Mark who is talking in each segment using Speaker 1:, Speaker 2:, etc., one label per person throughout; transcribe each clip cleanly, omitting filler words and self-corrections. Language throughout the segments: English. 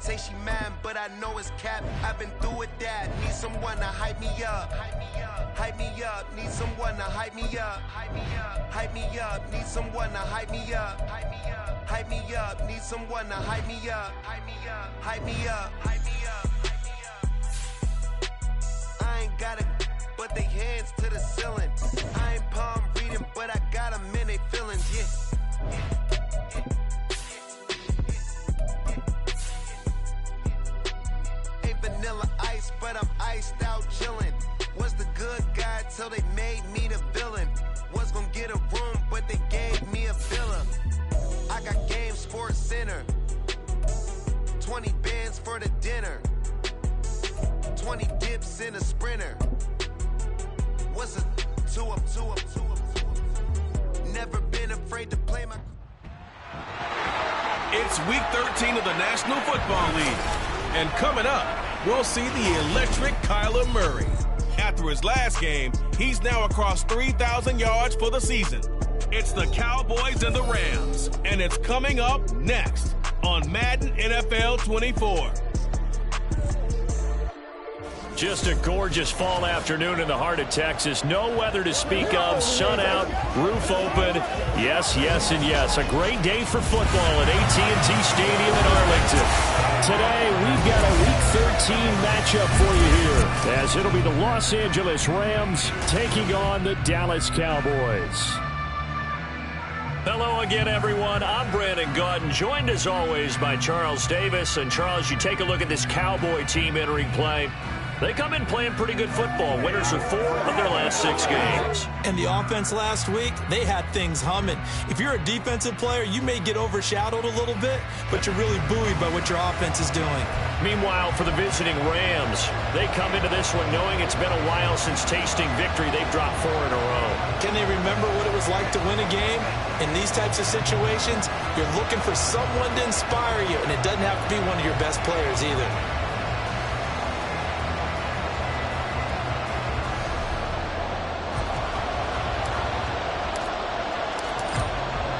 Speaker 1: Say she mad, but I know it's cap. I've been through with that. Need someone to hype me up. Hype me up. Need someone to hype me up. Hype me up. Need someone to hype me up. Hype me up. Need someone to hype me up. Hype me up. Hype me up. I ain't got it, but they hands to the ceiling. I ain't palm reading, but I got them in they feelings, yeah. Ain't vanilla ice, but I'm iced out chillin'. Was the good guy till they made me the villain. Was gonna get a room, but they gave me a villa. I got game, Sports Center. 20 bands for the dinner. 20 dips in a sprinter. What's a two up? Never been afraid to play my...
Speaker 2: It's week 13 of the National Football League. And coming up, we'll see the electric Kyler Murray. After his last game, he's now across 3,000 yards for the season. It's the Cowboys and the Rams, and it's coming up next on Madden NFL 24.
Speaker 3: Just a gorgeous fall afternoon in the heart of Texas. No weather to speak of. Sun out, roof open. Yes, yes, and yes. A great day for football at AT&T Stadium in Arlington. Today, we've got a Week 13 matchup for you here, as it'll be the Los Angeles Rams taking on the Dallas Cowboys. Hello again, everyone. I'm Brandon Gaudin, joined as always by Charles Davis. And Charles, you take a look at this Cowboy team entering play. They come in playing pretty good football. Winners of 4 of their last 6 games.
Speaker 4: And the offense last week, they had things humming. If you're a defensive player, you may get overshadowed a little bit, but you're really buoyed by what your offense is doing.
Speaker 3: Meanwhile, for the visiting Rams, they come into this one knowing it's been a while since tasting victory. They've dropped 4 in a row.
Speaker 4: Can they remember what it was like to win a game? In these types of situations, you're looking for someone to inspire you, and it doesn't have to be one of your best players either.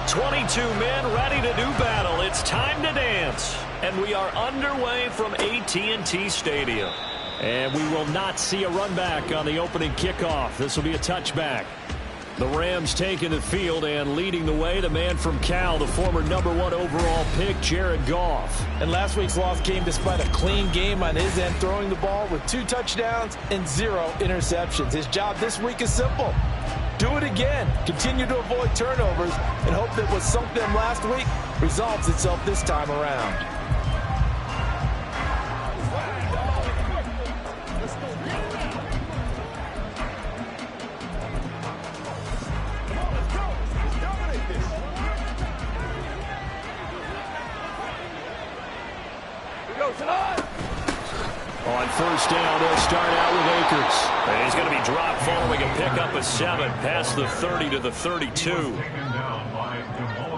Speaker 3: 22 men ready to do battle. It's time to dance. And we are underway from AT&T Stadium. And we will not see a run back on the opening kickoff. This will be a touchback. The Rams taking the field and leading the way, the man from Cal, the former #1 overall pick, Jared Goff.
Speaker 4: And last week's loss came despite a clean game on his end, throwing the ball with 2 touchdowns and 0 interceptions. His job this week is simple. Do it again. Continue to avoid turnovers and hope that what sunk them last week resolves itself this time around.
Speaker 3: On first down, they'll start out with Akers. And he's going to be dropped following a pickup of 7 past the 30 to the 32.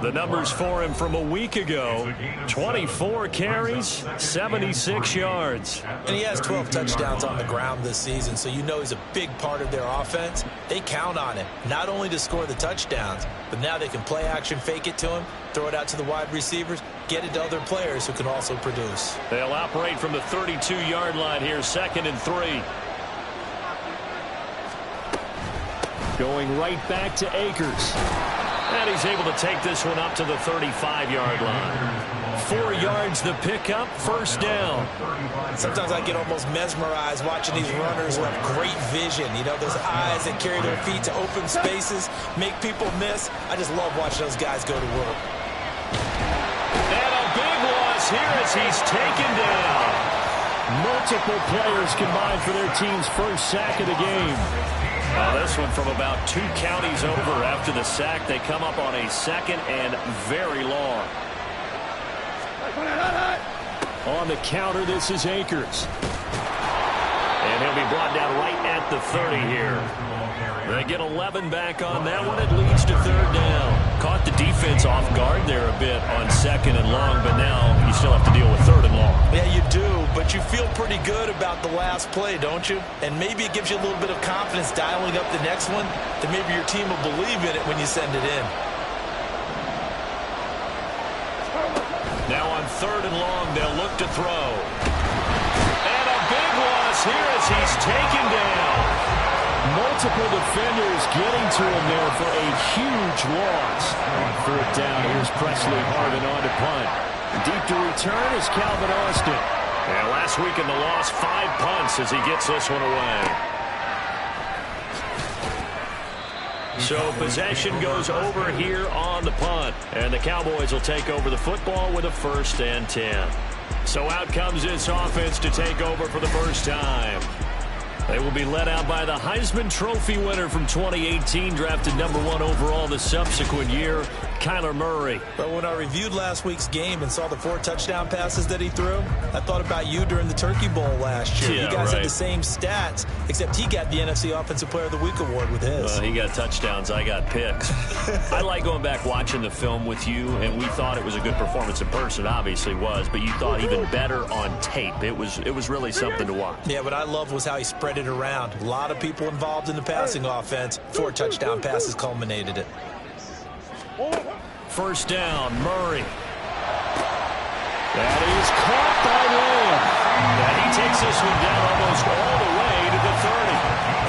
Speaker 3: The numbers for him from a week ago: 24 carries, 76 yards.
Speaker 4: And he has 12 touchdowns on the ground this season, so you know he's a big part of their offense. They count on him, not only to score the touchdowns, but now they can play action, fake it to him, throw it out to the wide receivers, get it to other players who can also produce.
Speaker 3: They'll operate from the 32-yard line here, 2nd and 3. Going right back to Akers. And he's able to take this one up to the 35-yard line. 4 yards the pickup, first down.
Speaker 4: Sometimes I get almost mesmerized watching these runners who have great vision. You know, those eyes that carry their feet to open spaces, make people miss. I just love watching those guys go to work.
Speaker 3: And a big loss here as he's taken down. Multiple players combined for their team's first sack of the game. This one from about 2 counties over. After the sack, they come up on a 2nd and very long. On the counter, this is Akers. And he'll be brought down right at the 30 here. They get 11 back on that one. It leads to 3rd down. Caught the defense off guard there a bit on 2nd and long, but now you still have to deal with 3rd and long.
Speaker 4: Yeah, you do, but you feel pretty good about the last play, don't you? And maybe it gives you a little bit of confidence dialing up the next one, that maybe your team will believe in it when you send it in.
Speaker 3: Now on 3rd and long they'll look to throw. And a big loss here as he's taken down.
Speaker 5: Multiple defenders getting to him there for a huge loss. On 4th down, here's Presley Harvin on to punt. Deep to return is Calvin Austin.
Speaker 3: And last week in the loss, 5 punts as he gets this one away. So possession goes over here on the punt. And the Cowboys will take over the football with a 1st and 10. So out comes this offense to take over for the first time. They will be led out by the Heisman Trophy winner from 2018, drafted #1 overall the subsequent year, Kyler Murray.
Speaker 4: But when I reviewed last week's game and saw the 4 touchdown passes that he threw, I thought about you during the Turkey Bowl last year.
Speaker 3: Yeah,
Speaker 4: you guys
Speaker 3: right.
Speaker 4: had the same stats, except he got the NFC Offensive Player of the Week award with his.
Speaker 3: He got touchdowns, I got picks. I like going back watching the film with you, and we thought it was a good performance in person. It obviously was, but you thought even better on tape. It was really something to watch.
Speaker 4: Yeah, what I loved was how he spread it around. A lot of people involved in the passing offense. 4 touchdown passes culminated it.
Speaker 3: 1st down, Murray. That is caught by Lamb. And he takes this one down almost all the way to the 30.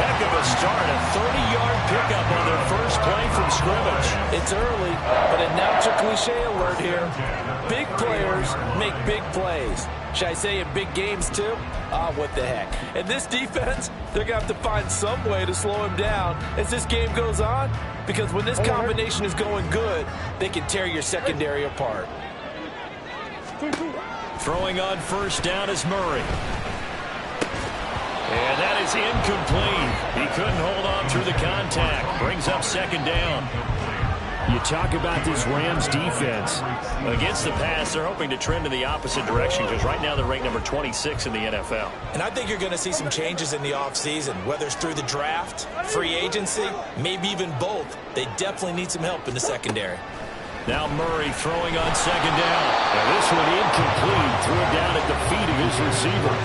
Speaker 3: Heck of a start, a 30-yard pickup on their first play from scrimmage.
Speaker 4: It's early, but announcer cliche alert here. Big players make big plays. Should I say in big games too? What the heck. And this defense, they're going to have to find some way to slow him down as this game goes on, because when this combination is going good, they can tear your secondary apart.
Speaker 3: Throwing on 1st down is Murray. And that is incomplete. He couldn't hold on through the contact. Brings up 2nd down.
Speaker 5: You talk about this Rams defense.
Speaker 3: Against the pass, they're hoping to trend in the opposite direction because right now they're ranked number 26 in the NFL.
Speaker 4: And I think you're going to see some changes in the offseason, whether it's through the draft, free agency, maybe even both. They definitely need some help in the secondary.
Speaker 3: Now Murray throwing on 2nd down.
Speaker 5: And this one incomplete. Threw it down at the feet of his receiver.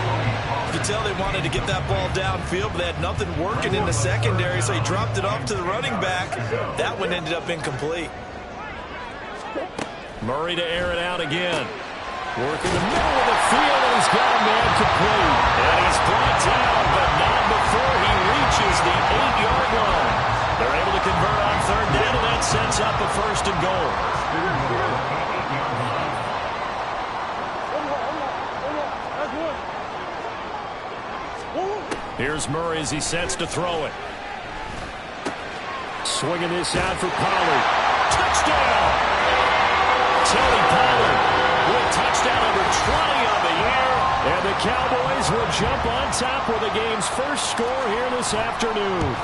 Speaker 4: You could tell they wanted to get that ball downfield, but they had nothing working in the secondary, so he dropped it off to the running back. That one ended up incomplete.
Speaker 3: Murray to air it out again.
Speaker 5: Working the middle of the field, and he's got a man complete.
Speaker 3: And he's brought down, but not before he reaches the 8-yard line. They're able to convert on 3rd down, and that sets up a 1st and goal. Here's Murray as he sets to throw it.
Speaker 5: Swinging this out for Pollard.
Speaker 3: Touchdown! Tony Pollard with touchdown number 20 on the year.
Speaker 5: And the Cowboys will jump on top with the game's first score here this afternoon.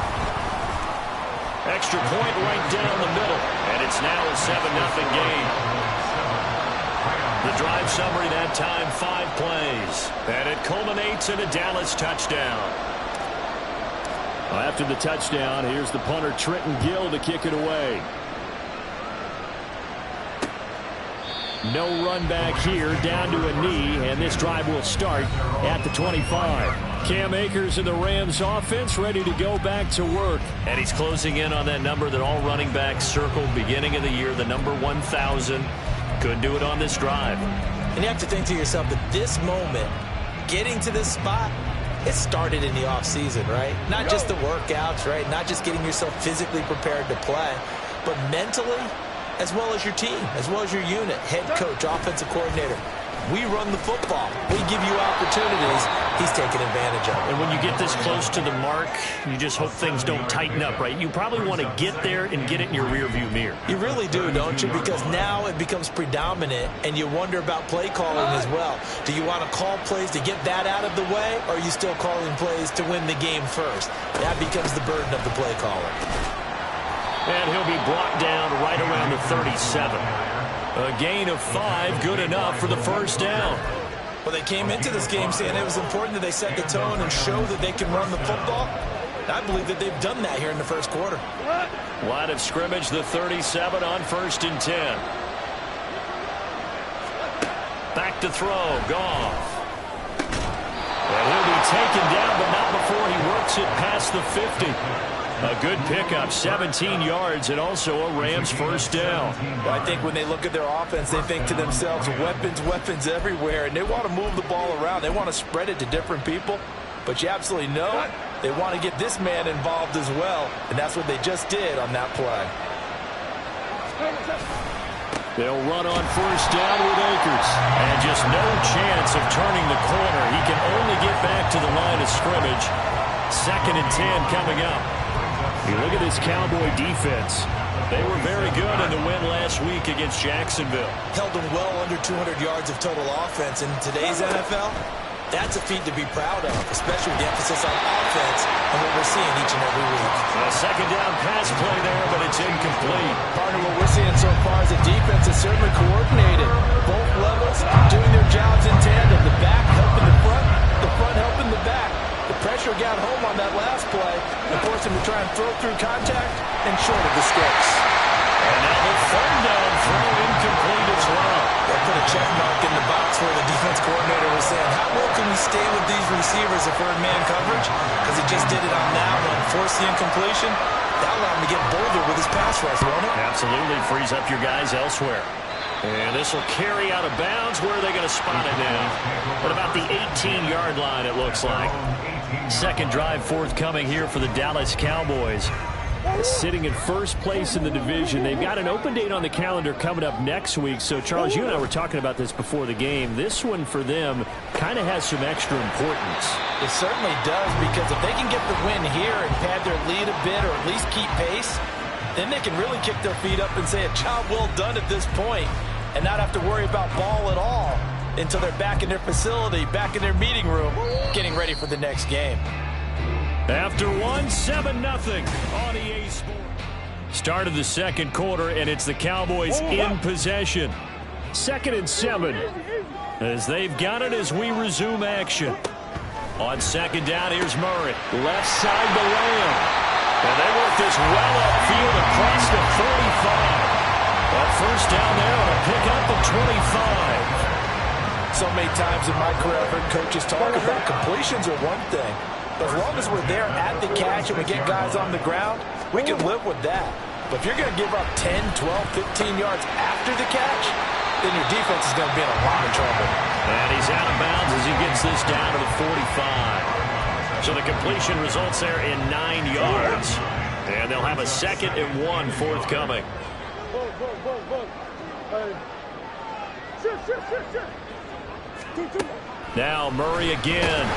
Speaker 3: Extra point right down the middle. And it's now a 7-0 game. The drive summary that time, 5 plays. And it culminates in a Dallas touchdown.
Speaker 5: After the touchdown, here's the punter Trenton Gill to kick it away. No run back here, down to a knee, and this drive will start at the 25. Cam Akers and the Rams offense ready to go back to work.
Speaker 3: And he's closing in on that number that all running backs circled beginning of the year, the number 1,000. Couldn't do it on this drive.
Speaker 4: And you have to think to yourself that this moment, getting to this spot, it started in the offseason, right? Not just the workouts, right? Not just getting yourself physically prepared to play, but mentally, as well as your team, as well as your unit, head coach, offensive coordinator. We run the football. We give you opportunities. He's taking advantage of it.
Speaker 3: And when you get this close to the mark, you just hope things don't tighten up, right? You probably want to get there and get it in your rearview mirror.
Speaker 4: You really do, don't you? Because now it becomes predominant, and you wonder about play calling as well. Do you want to call plays to get that out of the way, or are you still calling plays to win the game first? That becomes the burden of the play caller.
Speaker 3: And he'll be brought down right around the 37. A gain of 5, good enough for the 1st down.
Speaker 4: Well, they came into this game saying it was important that they set the tone and show that they can run the football. I believe that they've done that here in the first quarter.
Speaker 3: Line of scrimmage, the 37 on 1st and 10. Back to throw, Goff. And he'll be taken down, but not before he works it past the 50. A good pickup, 17 yards, and also a Rams first down.
Speaker 4: Well, I think when they look at their offense, they think to themselves, weapons, weapons everywhere, and they want to move the ball around. They want to spread it to different people, but you absolutely know they want to get this man involved as well, and that's what they just did on that play.
Speaker 3: They'll run on first down with Akers. And just no chance of turning the corner. He can only get back to the line of scrimmage. 2nd and 10 coming up. You look at this Cowboy defense. They were very good in the win last week against Jacksonville.
Speaker 4: Held them well under 200 yards of total offense. In today's NFL, that's a feat to be proud of, especially with the emphasis on offense and what we're seeing each and every week.
Speaker 3: A 2nd down pass play there, but it's incomplete.
Speaker 4: Partner, what we're seeing so far is the defense is certainly coordinated. Both levels doing their jobs in tandem. The back helping the front helping the back. The pressure got home on that last play and forced him to try and throw through contact and short of the sticks.
Speaker 3: And now the 3rd down throw incomplete as well.
Speaker 4: They put a check mark in the box where the defense coordinator was saying, how well can we stay with these receivers if we're in man coverage? Because he just did it on that one. Forced the incompletion. That allowed him to get bolder with his pass rush, won't it?
Speaker 3: Absolutely. Frees up your guys elsewhere. And this will carry out of bounds. Where are they going to spot it now? At about the 18-yard line, it looks like. 2nd drive forthcoming here for the Dallas Cowboys. Sitting in first place in the division. They've got an open date on the calendar coming up next week. So, Charles, you and I were talking about this before the game. This one for them kind of has some extra importance.
Speaker 4: It certainly does, because if they can get the win here and pad their lead a bit or at least keep pace, then they can really kick their feet up and say a job well done at this point and not have to worry about ball at all until they're back in their facility, back in their meeting room, getting ready for the next game.
Speaker 3: After 7-0 on EA Sports. Start of the 2nd quarter, and it's the Cowboys in possession. 2nd and 7 as they've got it as we resume action. On 2nd down, here's Murray. Left side to Lamb. And they work this well upfield across the 45. That first down there on a pickup of 25.
Speaker 4: So many times in my career, I've heard coaches talk about completions are one thing. But as long as we're there at the catch and we get guys on the ground, we can live with that. But if you're going to give up 10, 12, 15 yards after the catch, then your defense is going to be in a lot of trouble.
Speaker 3: And he's out of bounds as he gets this down to the 45. So the completion results there in 9 yards. And they'll have a 2nd and 1 forthcoming. Now Murray again.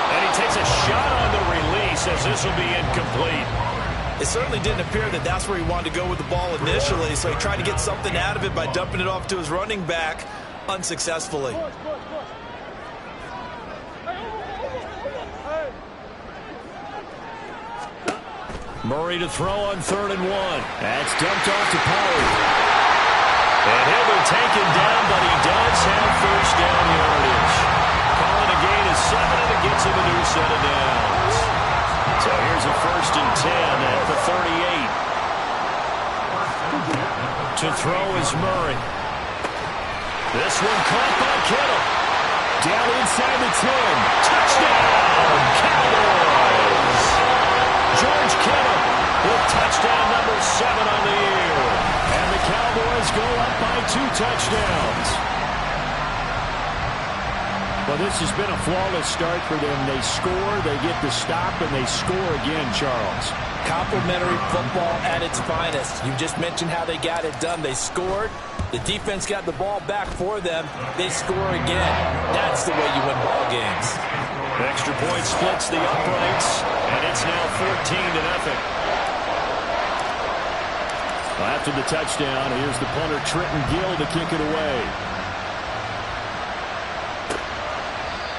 Speaker 3: And he takes a shot on the release as this will be incomplete.
Speaker 4: It certainly didn't appear that that's where he wanted to go with the ball initially, so he tried to get something out of it by dumping it off to his running back unsuccessfully.
Speaker 3: Murray to throw on 3rd and 1. That's dumped off to Pollard. And he'll be taken down, but he does have first down yardage. Calling a gain of 7, and it gets him a new set of downs. So here's a 1st and 10 at the 38. To throw is Murray. This one caught by Kittle. Down inside the 10. Touchdown, Cowboys! George Kittle with touchdown number 7 on the year. And the Cowboys go up by 2 touchdowns. Well, this has been a flawless start for them. They score, they get the stop, and they score again, Charles.
Speaker 4: Complimentary football at its finest. You just mentioned how they got it done. They scored. The defense got the ball back for them. They score again. That's the way you win ball games.
Speaker 3: Extra point splits the uprights, and it's now 14-0. After the touchdown, here's the punter Trenton Gill to kick it away.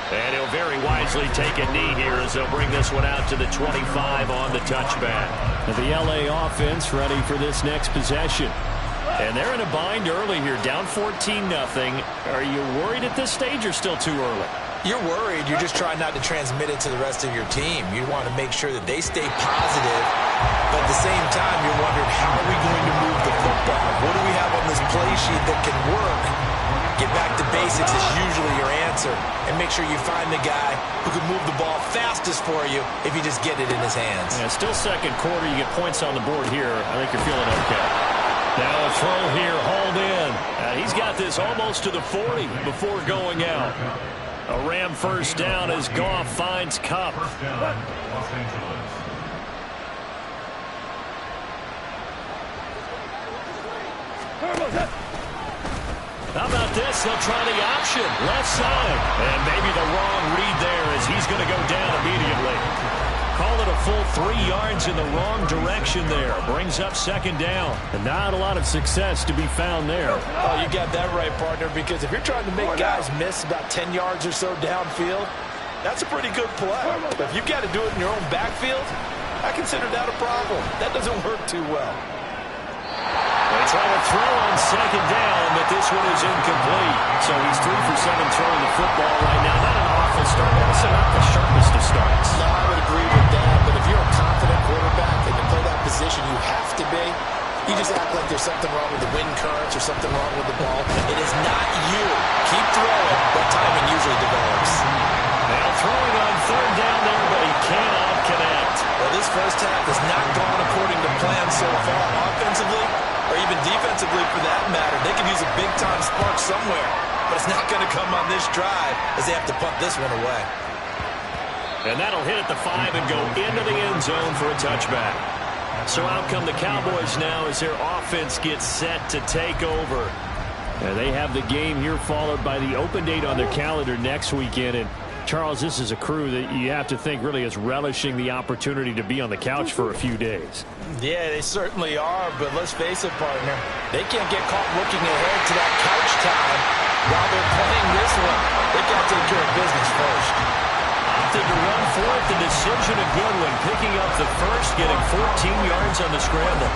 Speaker 3: And he'll very wisely take a knee here as they'll bring this one out to the 25 on the touchback. The LA offense ready for this next possession. And they're in a bind early here, down 14-0. Are you worried at this stage or still too early?
Speaker 4: You're worried. You're just trying not to transmit it to the rest of your team. You want to make sure that they stay positive, but at the same time, you're wondering, how are we going to move the football? What do we have on this play sheet that can work? Get back to basics is usually your answer. passer and make sure you find the guy who can move the ball fastest for you if you just get it in his hands.
Speaker 3: Yeah, still second quarter. You get points on the board here. I think you're feeling okay. Now a throw here, hauled in. He's got this almost to the 40 before going out. A Ram first down as Goff finds Kupp. How about this? They'll try the option. Left side. And maybe the wrong read there as he's going to go down immediately. Call it a full 3 yards in the wrong direction there. Brings up second down. And not a lot of success to be found there.
Speaker 4: Oh, you got that right, partner, because if you're trying to make guys miss about 10 yards or so downfield, that's a pretty good play. But if you've got to do it in your own backfield, I consider that a problem. That doesn't work too well.
Speaker 3: They try to throw on second down, but this one is incomplete. So he's 3 for 7 throwing the football right now. Not an awful start, also not the sharpest of starts.
Speaker 4: No, I would agree with that, but if you're a confident quarterback and you play that position, you have to be. You just act like there's something wrong with the wind currents or something wrong with the ball. It is not you. Keep throwing, but timing usually develops.
Speaker 3: Now throwing on third down there, but he cannot connect.
Speaker 4: Well, this first half has not gone according to plan so far offensively, or even defensively for that matter. They could use a big-time spark somewhere, but it's not going to come on this drive as they have to punt this one away.
Speaker 3: And that'll hit at the 5 and go into the end zone for a touchback. So out come the Cowboys now as their offense gets set to take over. And they have the game here followed by the open date on their calendar next weekend. And Charles, this is a crew that you have to think really is relishing the opportunity to be on the couch for a few days.
Speaker 4: Yeah, they certainly are, but let's face it, partner. They can't get caught looking ahead to that couch time while they're playing this one. They've got to take care of business first.
Speaker 3: Opted to run for it, the decision a good one. Picking up the first, getting 14 yards on the scramble.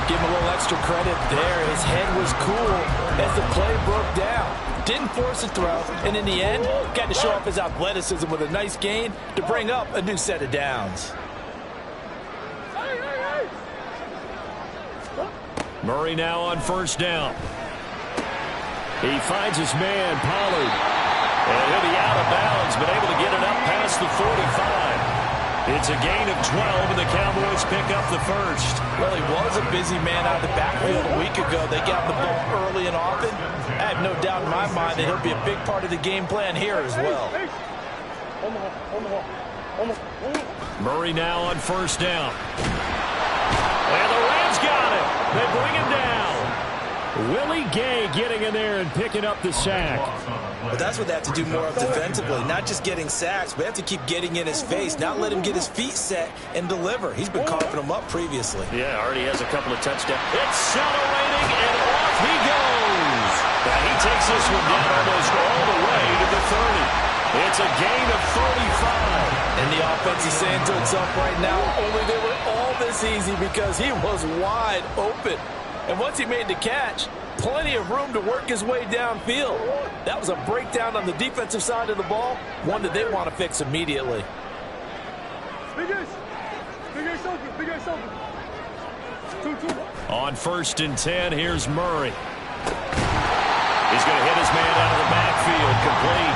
Speaker 4: Give him a little extra credit there. His head was cool as the play broke down. Didn't force a throw, and in the end, got to show off his athleticism with a nice gain to bring up a new set of downs.
Speaker 3: Murray now on first down. He finds his man, Pollard. And he'll be out of bounds, but able to get it up past the 45. It's a gain of 12, and the Cowboys pick up the first.
Speaker 4: Well, he was a busy man out of the backfield a week ago. They got the ball early and often. I have no doubt in my mind that he'll be a big part of the game plan here as well.
Speaker 3: Murray now on first down. And the Rams got it. They bring him down. Willie Gay getting in there and picking up the sack.
Speaker 4: But that's what they have to do more of defensively. Not just getting sacks, but they have to keep getting in his face. Not let him get his feet set and deliver. He's been carving them up previously.
Speaker 3: Yeah, already has a couple of touchdowns. Accelerating, and off he goes. Now he takes this one down almost all the way to the 30. It's a gain of 35.
Speaker 4: And the offense is saying to itself right now, only they were all this easy because he was wide open. And once he made the catch, plenty of room to work his way downfield. That was a breakdown on the defensive side of the ball, one that they want to fix immediately.
Speaker 3: On 1st and 10, here's Murray. He's going to hit his man out of the backfield, complete.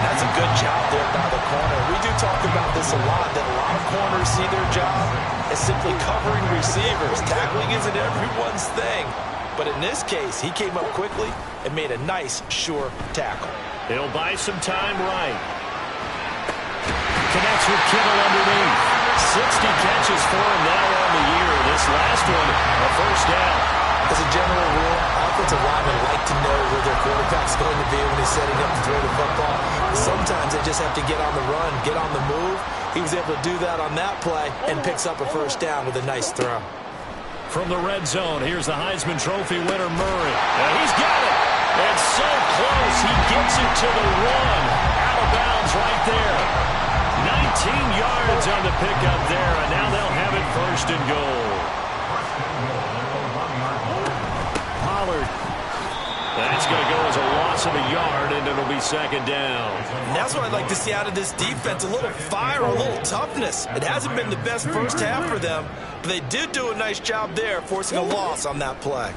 Speaker 4: That's a good job there by the corner. We do talk about this a lot, that a lot of corners see their job as simply covering receivers. Tackling isn't everyone's thing. But in this case, he came up quickly and made a nice, sure tackle.
Speaker 3: He'll buy some time right. Connects with Kittle underneath. 60 catches for him now on the year. This last one, a first down.
Speaker 4: As a general rule, offensive linemen like to know where their quarterback's going to be when he's setting up to throw the football. Sometimes they just have to get on the run, get on the move. He was able to do that on that play and picks up a first down with a nice throw.
Speaker 3: From the red zone, here's the Heisman Trophy winner, Murray. And he's got it. And so close, he gets it to the 1. Out of bounds right there. 19 yards on the pickup there, and now they'll have it 1st and goal. Pollard. That's going to go as a loss of a yard, and it'll be 2nd down.
Speaker 4: And that's what I'd like to see out of this defense, a little fire, a little toughness. It hasn't been the best first half for them, but they did do a nice job there, forcing a loss on that play.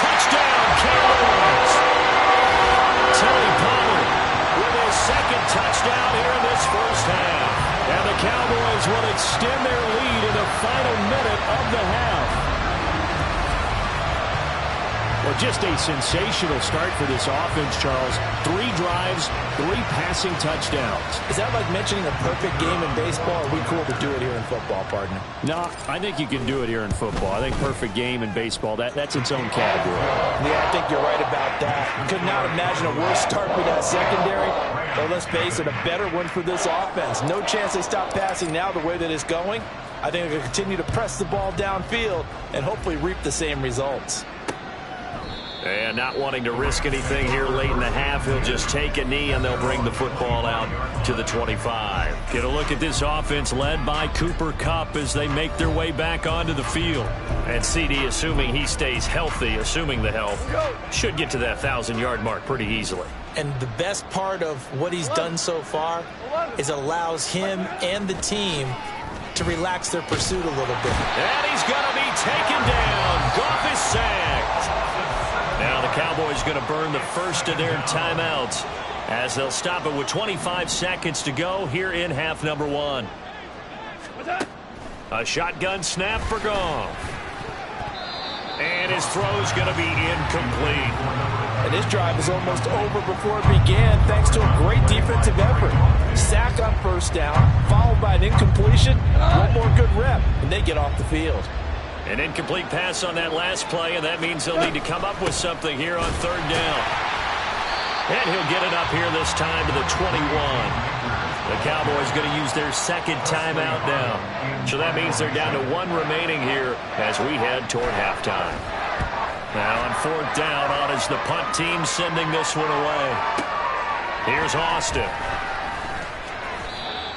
Speaker 3: Touchdown, Cowboys! Just a sensational start for this offense, Charles. 3 drives, 3 passing touchdowns.
Speaker 4: Is that like mentioning a perfect game in baseball? Or are we cool to do it here in football, partner?
Speaker 3: No, I think you can do it here in football. I think perfect game in baseball, that's its own category.
Speaker 4: Yeah, I think you're right about that. Could not imagine a worse start for that secondary. Or let's face it, a better one for this offense. No chance they stop passing now the way that it's going. I think they'll continue to press the ball downfield and hopefully reap the same results.
Speaker 3: And not wanting to risk anything here late in the half, he'll just take a knee and they'll bring the football out to the 25. Get a look at this offense led by Cooper Kupp as they make their way back onto the field. And CD, assuming he stays healthy, assuming the health, should get to that 1,000-yard mark pretty easily.
Speaker 4: And the best part of what he's done so far is allows him and the team to relax their pursuit a little bit.
Speaker 3: And he's going to be taken down. Goff is sacked. Now the Cowboys going to burn the first of their timeouts as they'll stop it with 25 seconds to go here in half number 1. A shotgun snap for Goff. And his throw's going to be incomplete.
Speaker 4: And this drive is almost over before it began thanks to a great defensive effort. Sack on first down, followed by an incompletion. One more good rep, and they get off the field.
Speaker 3: An incomplete pass on that last play, and that means they'll need to come up with something here on 3rd down. And he'll get it up here this time to the 21. The Cowboys going to use their second timeout now. So that means they're down to 1 remaining here as we head toward halftime. Now on 4th down, on is the punt team sending this one away. Here's Austin.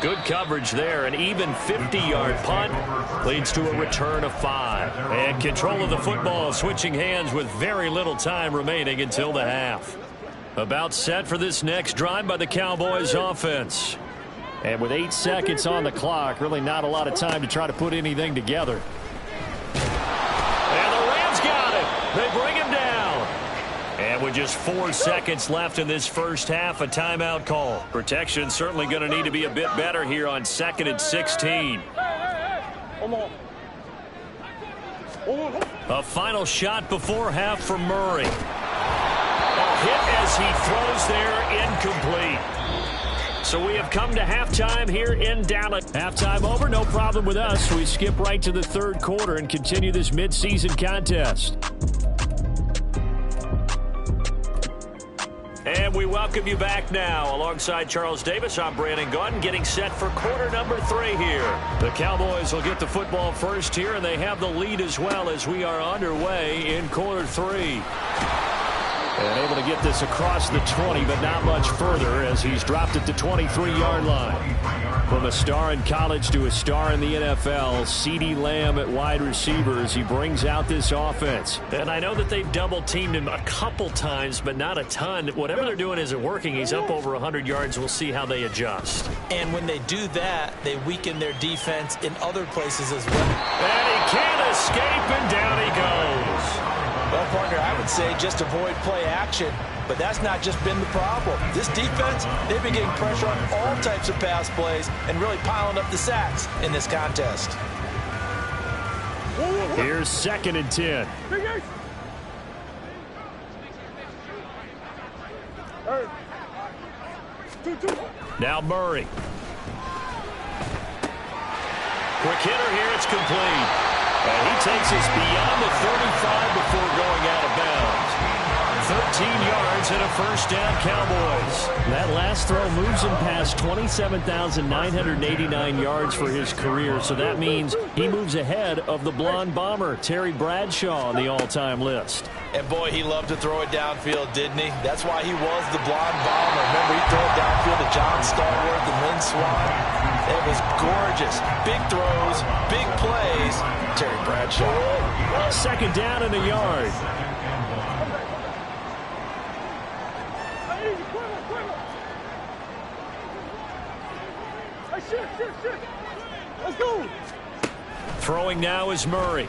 Speaker 3: Good coverage there. An even 50-yard punt leads to a return of 5. And control of the football switching hands with very little time remaining until the half. About set for this next drive by the Cowboys offense. And with 8 seconds on the clock, really not a lot of time to try to put anything together. And the Rams got it. They bring him down. And with just 4 seconds left in this first half, a timeout call. Protection certainly going to need to be a bit better here on 2nd and 16. A final shot before half from Murray. A hit as he throws there, incomplete. So we have come to halftime here in Dallas. Halftime over, no problem with us. We skip right to the 3rd quarter and continue this midseason contest. And we welcome you back now. Alongside Charles Davis, I'm Brandon Gunn, getting set for quarter number 3 here. The Cowboys will get the football first here, and they have the lead as well as we are underway in quarter 3. And able to get this across the 20, but not much further as he's dropped at the 23-yard line. From a star in college to a star in the NFL, CD Lamb at wide receiver as he brings out this offense. And I know that they've double-teamed him a couple times, but not a ton. Whatever they're doing isn't working. He's up over 100 yards. We'll see how they adjust.
Speaker 4: And when they do that, they weaken their defense in other places as well.
Speaker 3: And he can't escape, and down he goes.
Speaker 4: Well, partner, I would say just avoid play action, but that's not just been the problem. This defense, they've been getting pressure on all types of pass plays and really piling up the sacks in this contest.
Speaker 3: Here's 2nd and 10. Now Murray. Quick hitter here, it's complete. And he takes us beyond the 35 before going out of bounds. 13 yards and a first down, Cowboys. That last throw moves him past 27,989 yards for his career, so that means he moves ahead of the blonde bomber, Terry Bradshaw, on the all-time list.
Speaker 4: And boy, he loved to throw it downfield, didn't he? That's why he was the blonde bomber. Remember, he threw it downfield to John Stallworth and Lynn Swann. It was gorgeous. Big throws, big plays. Terry Bradshaw.
Speaker 3: 2nd down and a yard.
Speaker 6: Let's go.
Speaker 3: Throwing now is Murray.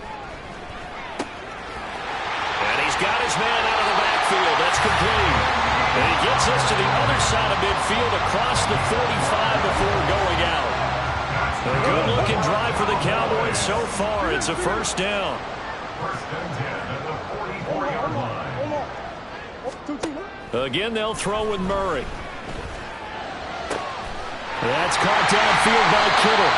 Speaker 3: And he's got his man out of the backfield. That's complete. And he gets us to the other side of midfield across the 45 before going out. A good-looking drive for the Cowboys so far. It's a first down.
Speaker 6: First and 10 at the 44-yard line.
Speaker 3: Again, they'll throw with Murray. That's caught downfield by Kittle.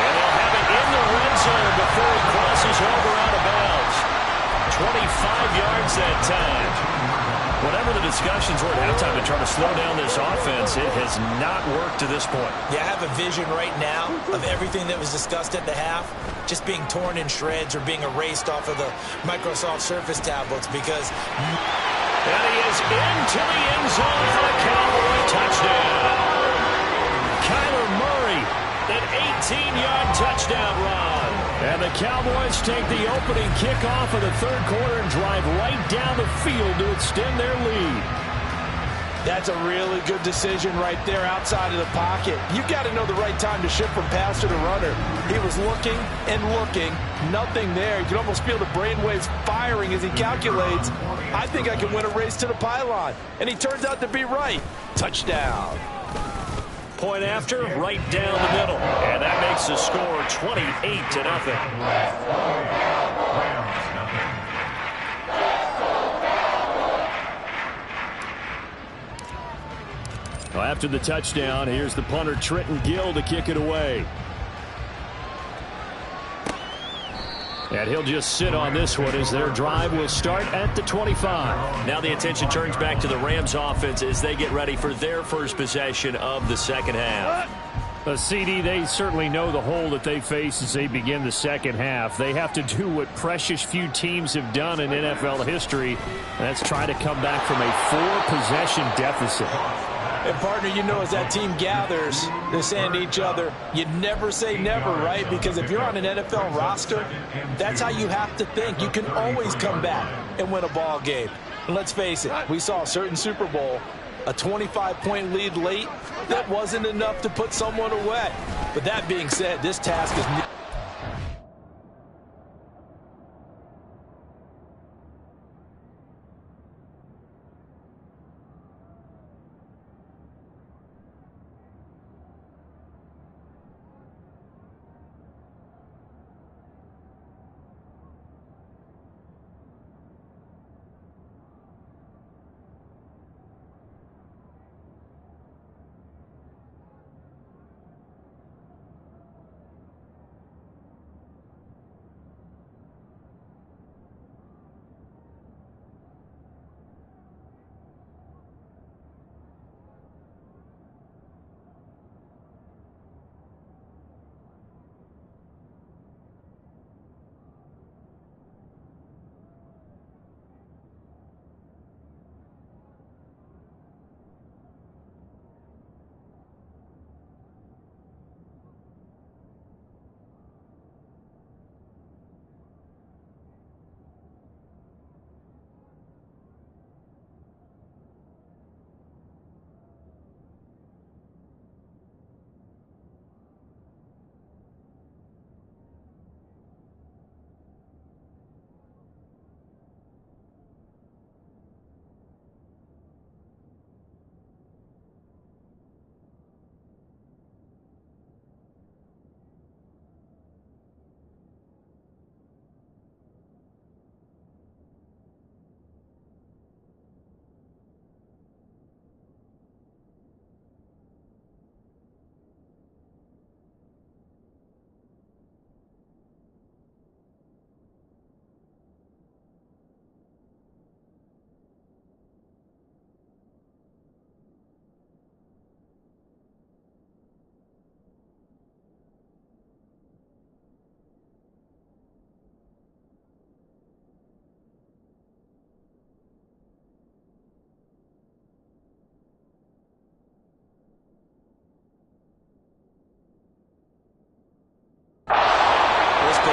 Speaker 3: And they'll have it in the red zone before he crosses over out of bounds. 25 yards that time. Whatever the discussions were at halftime to try to slow down this offense, it has not worked to this point.
Speaker 4: Yeah, I have a vision right now of everything that was discussed at the half just being torn in shreds or being erased off of the Microsoft Surface tablets because...
Speaker 3: And he is into the end zone for a Cowboy touchdown. Kyler Murray, an 18-yard touchdown run. And the Cowboys take the opening kickoff of the third quarter and drive right down the field to extend their lead.
Speaker 4: That's a really good decision right there outside of the pocket. You got to know the right time to shift from passer to runner. He was looking and looking, nothing there. You can almost feel the brainwaves firing as he calculates, I think I can win a race to the pylon. And he turns out to be right. Touchdown.
Speaker 3: Point after, right down the middle. And that makes the score 28-0. Well, after the touchdown, here's the punter Trenton Gill to kick it away. And he'll just sit on this one as their drive will start at the 25. Now the attention turns back to the Rams offense as they get ready for their first possession of the second half.
Speaker 5: CD, they certainly know the hole that they face as they begin the second half. They have to do what precious few teams have done in NFL history, and that's try to come back from a 4-possession deficit.
Speaker 4: And, partner, you know, as that team gathers, they're saying to each other, you never say never, right? Because if you're on an NFL roster, that's how you have to think. You can always come back and win a ball game. And let's face it, we saw a certain Super Bowl, a 25-point lead late, that wasn't enough to put someone away. But that being said, this task is...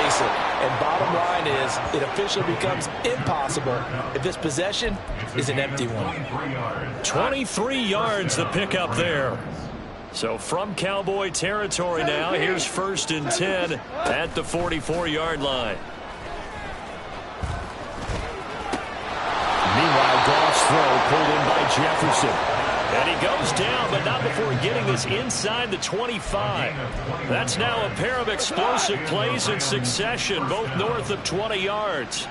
Speaker 4: And bottom line is, it officially becomes impossible if this possession is an empty one.
Speaker 3: 23 yards the pickup there. So from Cowboy territory now, here's 1st and 10 at the 44-yard line.
Speaker 5: Meanwhile, Goff's throw pulled in by Jefferson.
Speaker 3: And he goes down, but not before getting this inside the 25. That's now a pair of explosive plays in succession, both north of 20 yards.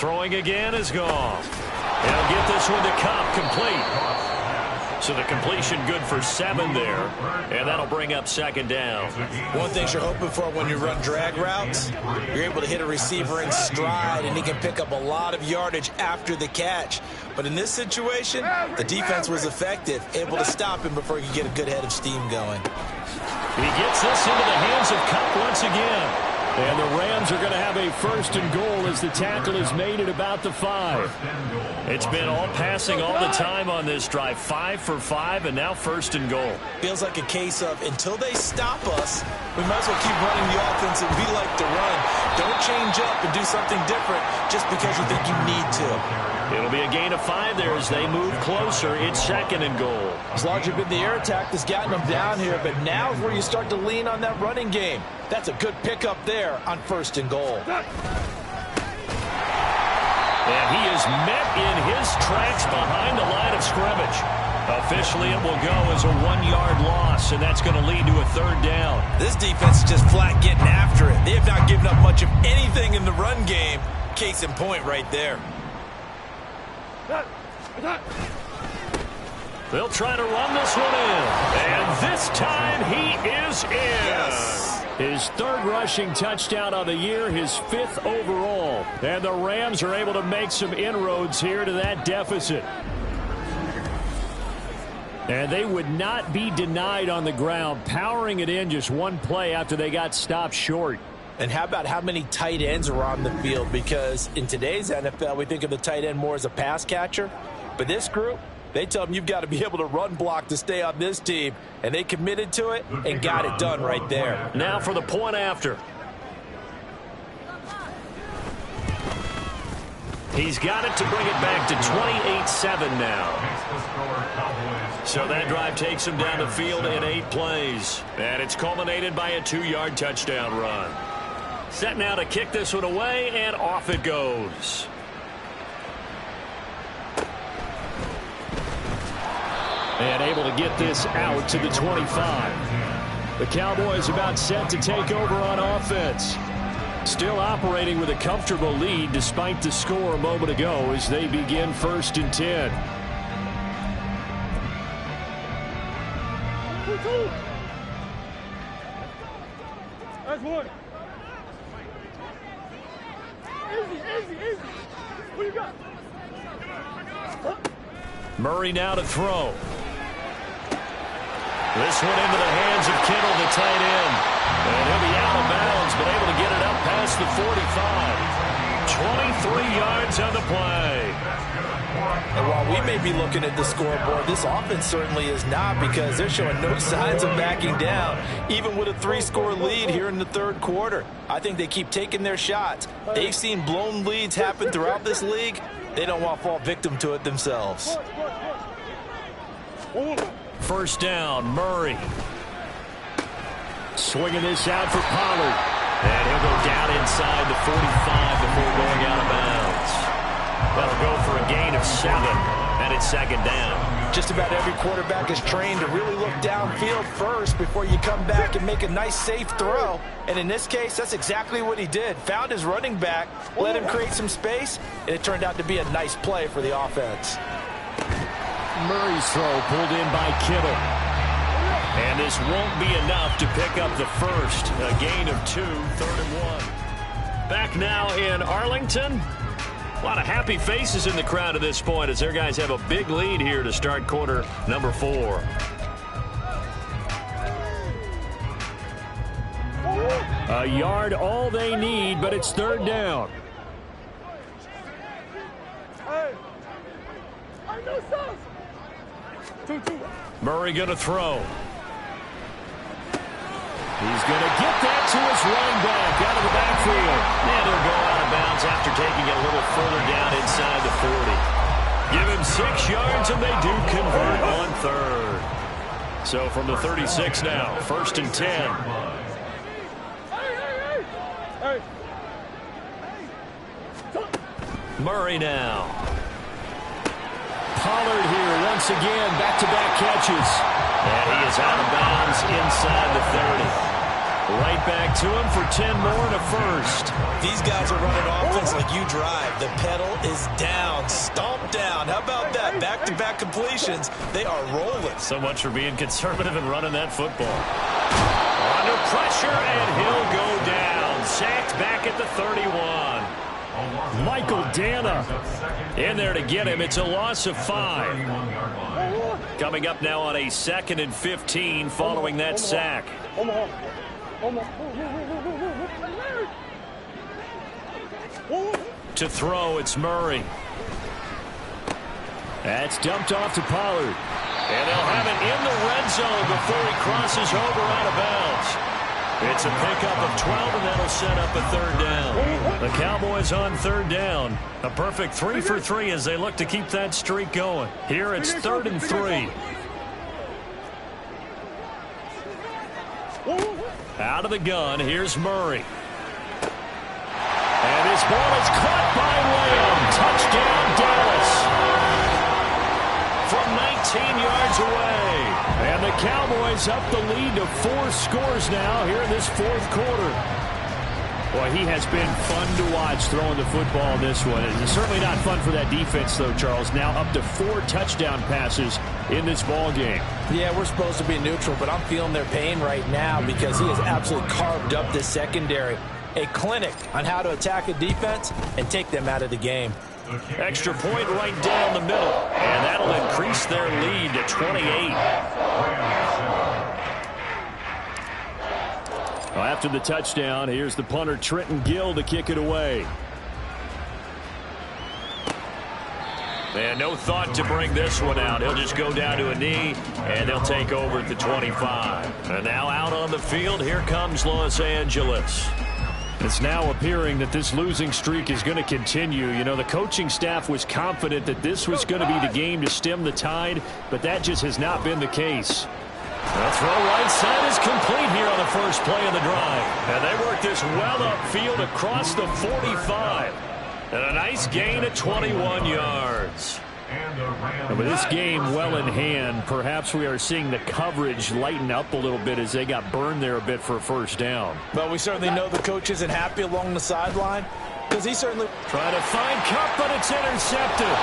Speaker 3: Throwing again is gone. He'll get this one to Cup, complete. So the completion good for 7 there, and that'll bring up second down.
Speaker 4: One thing you're hoping for when you run drag routes, you're able to hit a receiver in stride, and he can pick up a lot of yardage after the catch. But in this situation, the defense was effective, able to stop him before he could get a good head of steam going.
Speaker 3: He gets this into the hands of Cup once again. And the Rams are going to have a first and goal as the tackle is made at about the 5. It's been all passing all the time on this drive. 5 for 5, and now first and goal.
Speaker 4: Feels like a case of until they stop us, we might as well keep running the offense that we like to run. Don't change up and do something different just because you think you need to.
Speaker 3: It'll be a gain of 5 there as they move closer. It's second and goal.
Speaker 4: As large as been the air attack that's gotten them down here, but now is where you start to lean on that running game. That's a good pickup there on first and goal.
Speaker 3: And he is met in his tracks behind the line of scrimmage. Officially, it will go as a 1-yard loss, and that's going to lead to a third down.
Speaker 4: This defense is just flat getting after it. They have not given up much of anything in the run game. Case in point right there.
Speaker 3: They'll try to run this one in. And this time he is in.
Speaker 4: Yes.
Speaker 3: His third rushing touchdown on the year, his 5th overall. And the Rams are able to make some inroads here to that deficit. And they would not be denied on the ground, powering it in just one play after they got stopped short.
Speaker 4: And how about how many tight ends are on the field? Because in today's NFL, we think of the tight end more as a pass catcher. But this group, they tell them you've got to be able to run block to stay on this team. And they committed to it and got it done right there.
Speaker 3: Now for the point after. He's got it to bring it back to 28-7 now. So that drive takes him down the field in 8 plays. And it's culminated by a 2-yard touchdown run. Set now to kick this one away, and off it goes. And able to get this out to the 25. The Cowboys about set to take over on offense. Still operating with a comfortable lead despite the score a moment ago as they begin first and 10.
Speaker 6: That's one. Easy. What you got?
Speaker 3: Murray now to throw. This one into the hands of Kittle, the tight end. And he'll be out of bounds, but able to get it up past the 45. 23 yards on the play.
Speaker 4: And while we may be looking at the scoreboard, this offense certainly is not, because they're showing no signs of backing down, even with a 3-score lead here in the third quarter. I think they keep taking their shots. They've seen blown leads happen throughout this league. They don't want to fall victim to it themselves.
Speaker 3: First down, Murray. Swinging this out for Pollard. And he'll go down inside the 45 before going out of bounds. That'll go for a gain of 7, and it's second down.
Speaker 4: Just about every quarterback is trained to really look downfield first before you come back and make a nice, safe throw. And in this case, that's exactly what he did. Found his running back, let him create some space, and it turned out to be a nice play for the offense.
Speaker 3: Murray's throw pulled in by Kittle. And this won't be enough to pick up the first. A gain of 2, 3rd and 1. Back now in Arlington. A lot of happy faces in the crowd at this point as their guys have a big lead here to start quarter number 4. A yard all they need, but it's third down. Murray going to throw. He's going to get that to his running back out of the backfield. And he'll go out of bounds after taking it a little further down inside the 40. Give him 6 yards, and they do convert on third. So from the 36 now, first and 10. Murray now. Pollard here once again, back-to-back catches. And he is out of bounds inside the 30. Right back to him for 10 more and a first.
Speaker 4: These guys are running offense like you drive. The pedal is down, stomped down. How about that? Back-to-back completions. They are rolling.
Speaker 3: So much for being conservative and running that football. Under pressure, and he'll go down. Sacked back at the 31. Michael Dana in there to get him. It's a loss of 5. Coming up now on a 2nd and 15 following that sack. To throw, it's Murray. That's dumped off to Pollard. And they'll have it in the red zone before he crosses over out of bounds. It's a pickup of 12, and that'll set up a 3rd down. The Cowboys on 3rd down. A perfect 3 for 3 as they look to keep that streak going. Here it's 3rd and 3. Out of the gun, here's Murray. And his ball is caught by Lamb. Touchdown, Dallas. From 19 yards away. And the Cowboys up the lead to 4 scores now here in this 4th quarter. Boy, he has been fun to watch throwing the football in this one. It's certainly not fun for that defense, though, Charles. Now up to 4 touchdown passes in this ball game.
Speaker 4: Yeah, we're supposed to be neutral, but I'm feeling their pain right now because he has absolutely carved up this secondary. A clinic on how to attack a defense and take them out of the game.
Speaker 3: Extra point right down the middle, and that'll increase their lead to 28. Well, after the touchdown, here's the punter Trenton Gill to kick it away. And no thought to bring this one out. He'll just go down to a knee, and they'll take over at the 25. And now out on the field, here comes Los Angeles. It's now appearing that this losing streak is going to continue. You know, the coaching staff was confident that this was going to be the game to stem the tide, but that just has not been the case. The throw right side is complete here on the first play of the drive. And they work this well upfield across the 45. And a nice gain of 21 yards. And with this game well in hand, perhaps we are seeing the coverage lighten up a little bit as they got burned there a bit for a first down.
Speaker 4: Well, we certainly know the coach isn't happy along the sideline because he certainly
Speaker 3: trying to find Cup, but it's intercepted.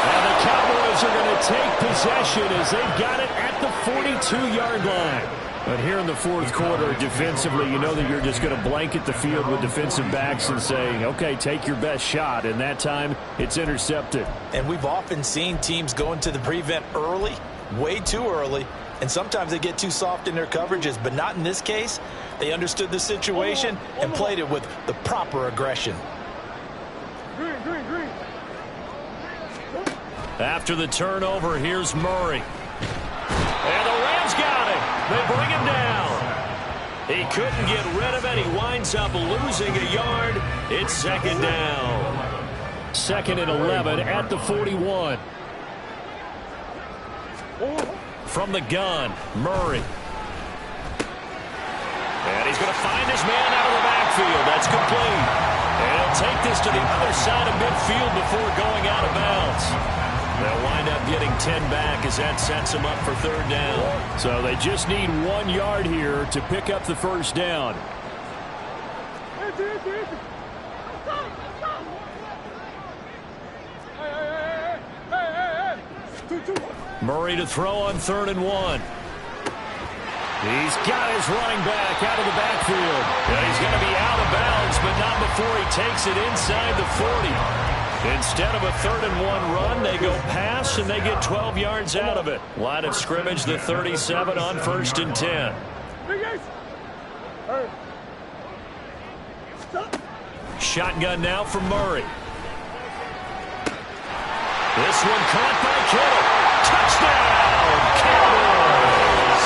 Speaker 3: And the Cowboys are going to take possession as they've got it at the 42-yard line. But here in the 4th quarter, defensively, you know that you're just going to blanket the field with defensive backs and say, okay, take your best shot. And that time, it's intercepted.
Speaker 4: And we've often seen teams go into the prevent early, way too early, and sometimes they get too soft in their coverages. But not in this case. They understood the situation and played it with the proper aggression.
Speaker 3: After the turnover, here's Murray. And the Rams got him. They bring him down. He couldn't get rid of it. He winds up losing a yard. It's 2nd down. 2nd and 11 at the 41. From the gun, Murray. And he's going to find his man out of the backfield. That's complete. And he'll take this to the other side of midfield before going out of bounds. They'll wind up getting 10 back as that sets them up for 3rd down. So they just need 1 yard here to pick up the first down. Murray to throw on 3rd and 1. He's got his running back out of the backfield. And he's going to be out of bounds, but not before he takes it inside the 40. Instead of a 3rd and 1 run, they go pass, and they get 12 yards out of it. Line of scrimmage, the 37 on 1st and 10. Shotgun now from Murray. This one caught by Kittle. Touchdown, Cowboys!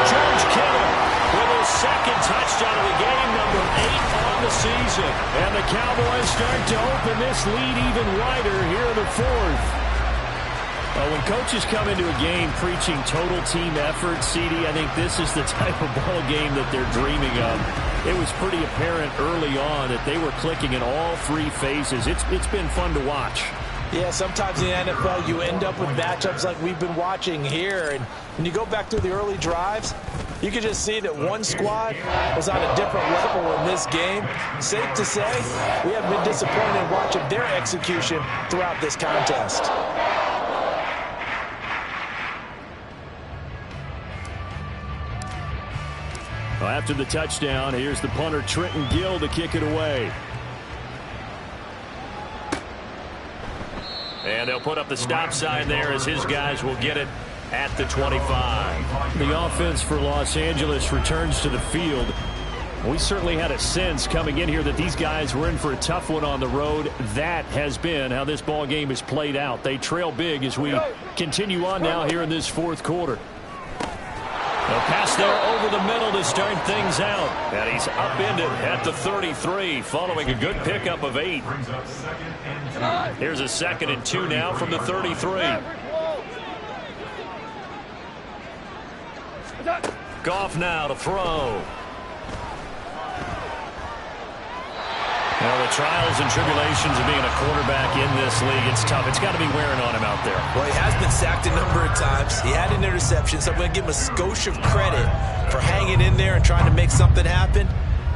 Speaker 3: George Kittle with his 2nd touchdown of the game, number 8 on the season. And the Cowboys start to open this lead even wider here in the 4th. Well, when coaches come into a game preaching total team effort, CD, I think this is the type of ball game that they're dreaming of. It was pretty apparent early on that they were clicking in all 3 phases. It's been fun to watch.
Speaker 4: Yeah, sometimes in the NFL you end up with matchups like we've been watching here. And when you go back through the early drives, You could just see that one squad was on a different level in this game. Safe to say, we have been disappointed in watching their execution throughout this contest.
Speaker 3: Well, after the touchdown, here's the punter, Trenton Gill, to kick it away. And they'll put up the stop sign there as his guys will get it at the 25. The offense for Los Angeles returns to the field. We certainly had a sense coming in here that these guys were in for a tough one on the road. That has been how this ball game is played out. They trail big as we continue on now here in this fourth quarter. A pass there over the middle to start things out. And he's upended at the 33 following a good pickup of 8. Here's a 2nd and 2 now from the 33. Goff now to throw. Well, the trials and tribulations of being a quarterback in this league, it's tough. It's got to be wearing on him out there.
Speaker 4: Well, he has been sacked a number of times. He had an interception, so I'm going to give him a skosh of credit for hanging in there and trying to make something happen,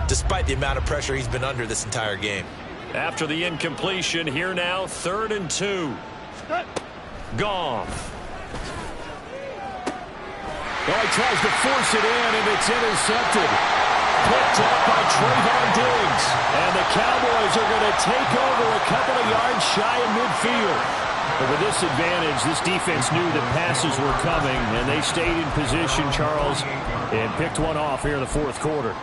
Speaker 4: despite the amount of pressure he's been under this entire game.
Speaker 3: After the incompletion, here now, 3rd and 2. Goff.
Speaker 5: Oh, he tries to force it in, and it's intercepted. Picked up by Trayvon Diggs. And the Cowboys are going to take over a couple of yards shy of midfield. But with this advantage, this defense knew that passes were coming, and they stayed in position, Charles, and picked one off here in the fourth quarter.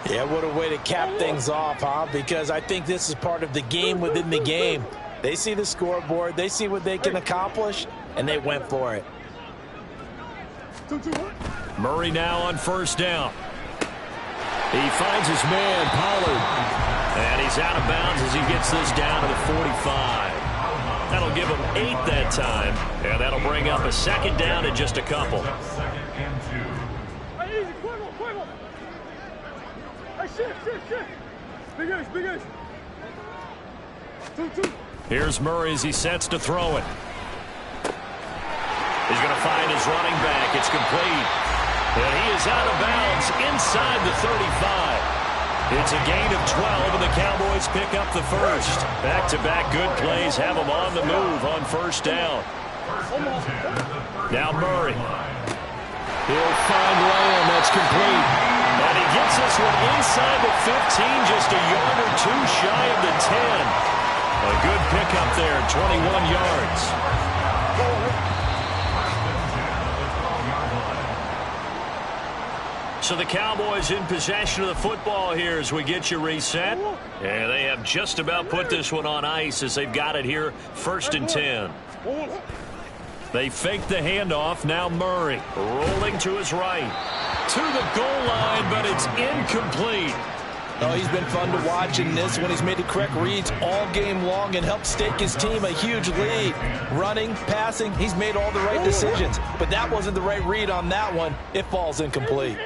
Speaker 4: Yeah, what a way to cap things off, huh? Because I think this is part of the game within the game. They see the scoreboard, they see what they can accomplish, and they went for it.
Speaker 3: Murray now on 1st down. He finds his man, Pollard. And he's out of bounds as he gets this down to the 45. That'll give him 8 that time. And that'll bring up a 2nd down and just a couple. Here's Murray as he sets to throw it. He's going to find his running back. It's complete. And he is out of bounds inside the 35. It's a gain of 12, and the Cowboys pick up the first. Back-to-back good plays have them on the move on 1st down. Now Murray. He'll find Lamb. That's complete. And he gets this one inside the 15, just a yard or 2 shy of the 10. A good pickup there, 21 yards. So the Cowboys in possession of the football here as we get you reset. And they have just about put this one on ice as they've got it here, 1st and 10. They fake the handoff. Now Murray rolling to his right. To the goal line, but it's incomplete.
Speaker 4: Oh, he's been fun to watch in this when he's made the correct reads all game long and helped stake his team a huge lead. Running, passing, he's made all the right decisions. But that wasn't the right read on that one. It falls incomplete.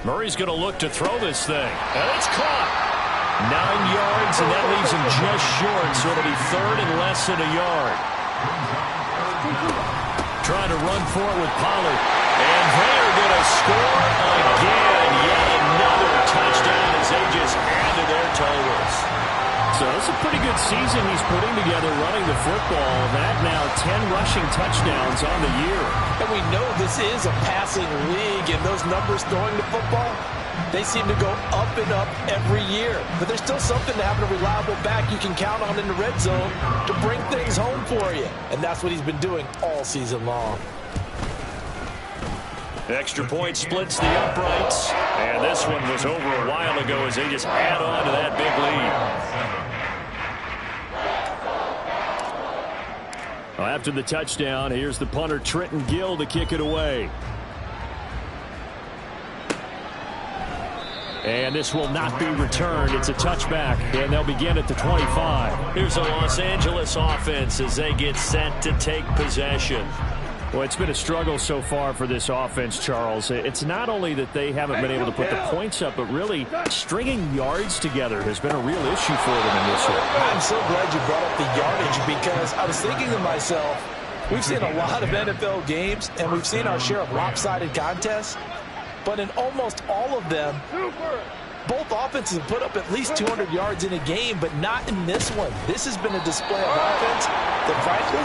Speaker 3: Murray's going to look to throw this thing. And it's caught. 9 yards, and that leaves him just short, so it'll be 3rd and less than a yard. Trying to run for it with Pollard. And they're going to score again. Yet another touchdown as they just add to their totals. So it's a pretty good season he's putting together running the football. That now 10 rushing touchdowns on the year.
Speaker 4: And we know this is a passing league, and those numbers throwing the football, they seem to go up and up every year. But there's still something to having a reliable back you can count on in the red zone to bring things home for you. And that's what he's been doing all season long.
Speaker 3: Extra point splits the uprights. And this one was over a while ago as they just add on to that big lead. Well, after the touchdown, here's the punter, Trenton Gill, to kick it away. And this will not be returned. It's a touchback, and they'll begin at the 25. Here's a Los Angeles offense as they get set to take possession. Well, it's been a struggle so far for this offense, Charles. It's not only that they haven't been able to put the points up, but really stringing yards together has been a real issue for them in this one.
Speaker 4: I'm so glad you brought up the yardage because I was thinking to myself, We've seen a lot of NFL games, and we've seen our share of lopsided contests, but in almost all of them, both offenses have put up at least 200 yards in a game, but not in this one. This has been a display of offense that, frankly,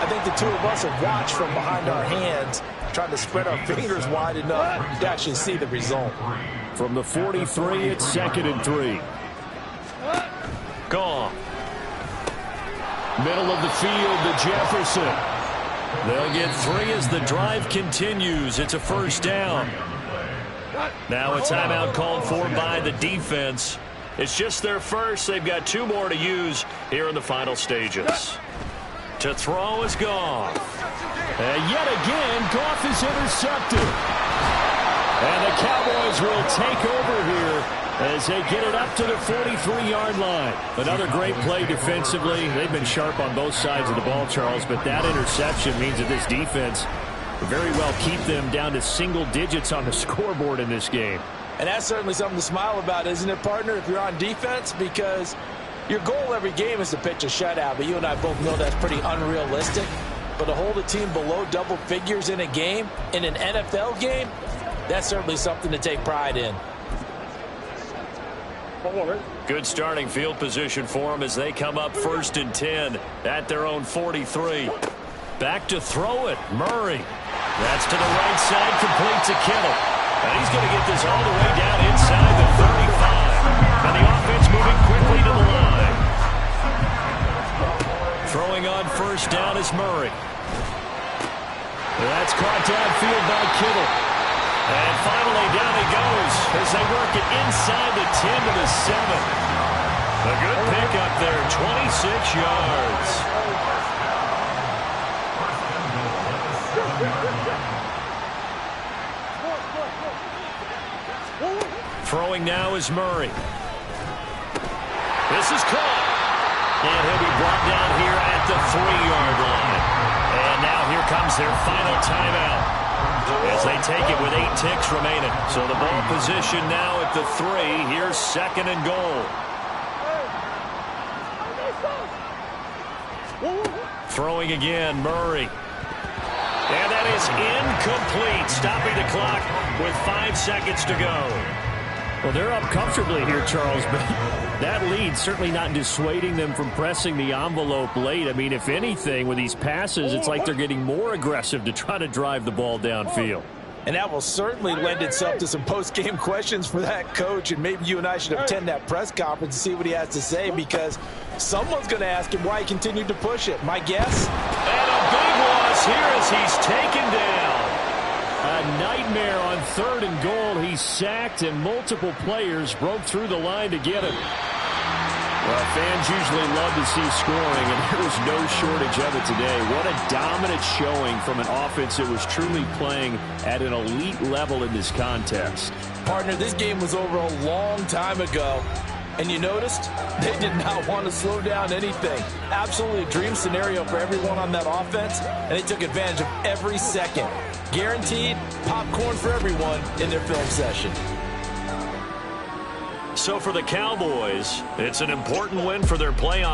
Speaker 4: I think the two of us have watched from behind our hands, trying to spread our fingers wide enough to actually see the result.
Speaker 3: From the 43, it's 2nd and 3. Gone. Middle of the field to Jefferson. They'll get 3 as the drive continues. It's a first down. Now a timeout called for by the defense. It's just their first. They've got 2 more to use here in the final stages. To throw is Goff. And yet again, Goff is intercepted. And the Cowboys will take over here as they get it up to the 43-yard line. Another great play defensively. They've been sharp on both sides of the ball, Charles, but that interception means that this defense will very well keep them down to single digits on the scoreboard in this game.
Speaker 4: And that's certainly something to smile about, isn't it, partner, if you're on defense? Because your goal every game is to pitch a shutout, but you and I both know that's pretty unrealistic. But to hold a team below double figures in a game, in an NFL game, that's certainly something to take pride in.
Speaker 3: Good starting field position for them as they come up 1st and 10 at their own 43. Back to throw it, Murray. That's to the right side, complete to Kittle. And he's going to get this all the way down inside the 35. And the offense moving quickly to the line. Throwing on first down is Murray. That's caught downfield by Kittle. And finally down he goes as they work it inside the 10 to the 7. A good pickup there, 26 yards. Throwing now is Murray. This is caught. And he'll be brought down here at the 3-yard line. And now here comes their final timeout as they take it with 8 ticks remaining. So the ball position now at the 3. Here's 2nd and goal. Throwing again, Murray. And that is incomplete, stopping the clock with 5 seconds to go.
Speaker 5: Well, they're up comfortably here, Charles, but that lead certainly not dissuading them from pressing the envelope late. I mean, if anything, with these passes, it's like they're getting more aggressive to try to drive the ball downfield.
Speaker 4: And that will certainly lend itself to some post-game questions for that coach, and maybe you and I should attend that press conference and see what he has to say, because someone's going to ask him why he continued to push it. My guess?
Speaker 3: And a big loss here as he's taken down.
Speaker 5: A nightmare on 3rd and goal. He's sacked, and multiple players broke through the line to get him. Well, fans usually love to see scoring, and there was no shortage of it today. What a dominant showing from an offense that was truly playing at an elite level in this contest.
Speaker 4: Partner, this game was over a long time ago, and you noticed they did not want to slow down anything. Absolutely a dream scenario for everyone on that offense, and they took advantage of every second. Guaranteed popcorn for everyone in their film session.
Speaker 3: So for the Cowboys, it's an important win for their playoff.